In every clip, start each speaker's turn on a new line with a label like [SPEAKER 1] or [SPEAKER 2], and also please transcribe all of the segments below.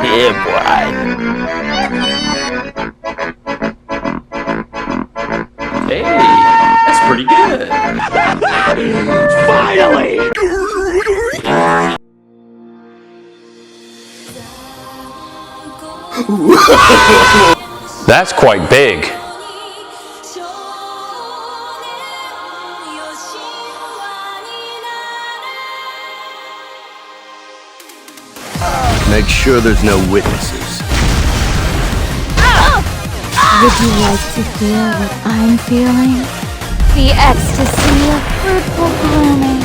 [SPEAKER 1] Yeah, boy. Hey, that's pretty good. Finally! That's quite big.
[SPEAKER 2] Make sure there's no witnesses.
[SPEAKER 3] Would you like to feel what I'm feeling? The ecstasy of fruitful blooming.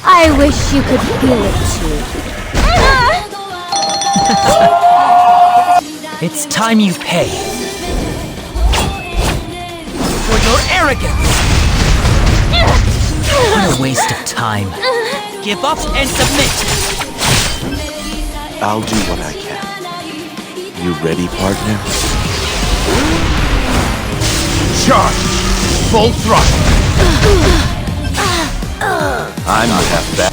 [SPEAKER 3] I wish you could feel it too.
[SPEAKER 4] It's time you pay. For your arrogance! What a waste of time. Give up and submit!
[SPEAKER 2] I'll do what I can. You ready, partner? Charge! Full throttle! I'm not half bad.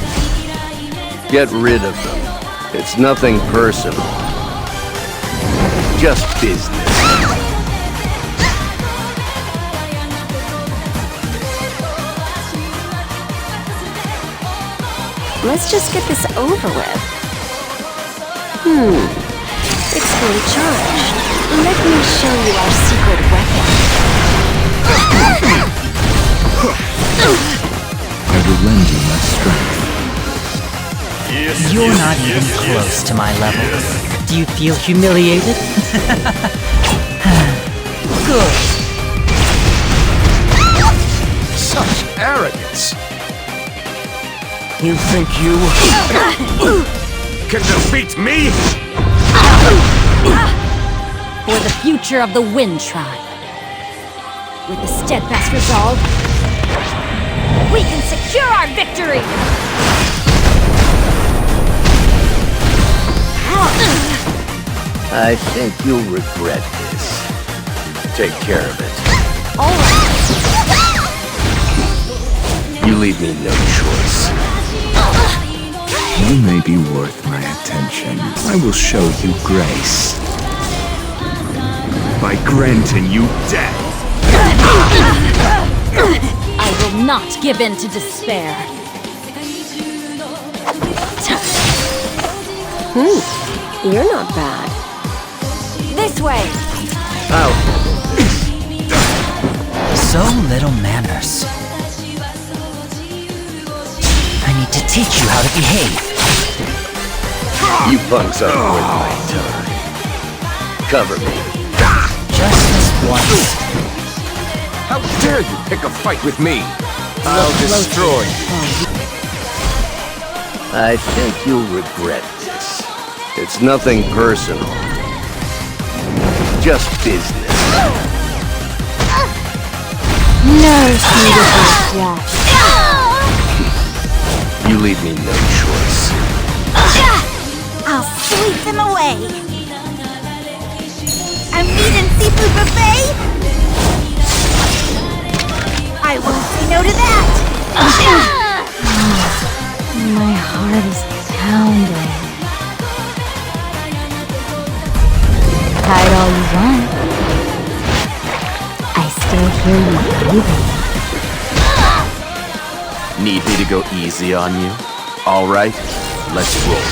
[SPEAKER 2] Get rid of them. It's nothing personal. Just business.
[SPEAKER 3] Let's just get this over with. It's fully charged. Let me show you our secret weapon.
[SPEAKER 5] I will lend you my strength.
[SPEAKER 4] You're not even close to my level. Do you feel humiliated? Good.
[SPEAKER 2] Such arrogance! You think you can defeat me?
[SPEAKER 3] For the future of the Wind Tribe. With a steadfast resolve, we can secure our victory!
[SPEAKER 2] I think you'll regret this. Take care of it.
[SPEAKER 3] All right.
[SPEAKER 2] You leave me no choice.
[SPEAKER 5] You may be worth my attention. I will show you grace. By granting you death.
[SPEAKER 3] I will not give in to despair. You're not bad. This way!
[SPEAKER 2] Ow.
[SPEAKER 4] So little manners. I need to teach you how to behave.
[SPEAKER 2] You punks are worth my time. Cover me.
[SPEAKER 4] Just this once.
[SPEAKER 2] How dare you pick a fight with me? I'll destroy you. I think you'll regret this. It's nothing personal. Just business.
[SPEAKER 3] Nurse me to death.
[SPEAKER 2] You leave me no choice.
[SPEAKER 3] I'll sweep them away. A meat and seafood buffet? I won't say no to that. My heart is pounding. Hide all you want. I still hear you breathing.
[SPEAKER 2] Need me to go easy on you? All right, let's roll.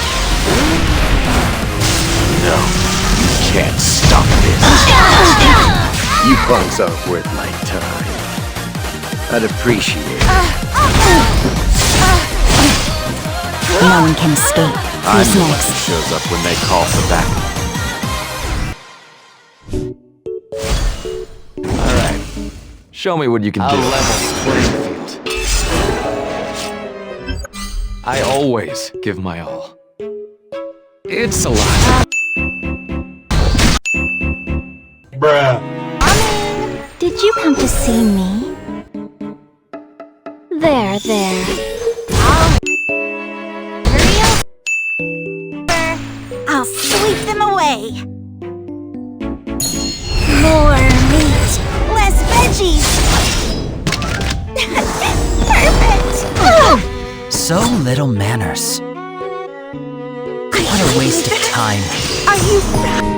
[SPEAKER 2] No, you can't stop this. You punks aren't worth my time. I'd appreciate it.
[SPEAKER 3] No one can escape.
[SPEAKER 2] I'm
[SPEAKER 3] Who's
[SPEAKER 2] the one
[SPEAKER 3] next?
[SPEAKER 2] who shows up when they call for backup. All right, show me what you can do.
[SPEAKER 1] A level playing field. I always give my all. It's a lot. Bruh.
[SPEAKER 3] Did you come to see me? There. I'll sweep them away. More meat, less veggies. Perfect.
[SPEAKER 4] So little manners.
[SPEAKER 3] I
[SPEAKER 4] What a waste of time.
[SPEAKER 3] Are you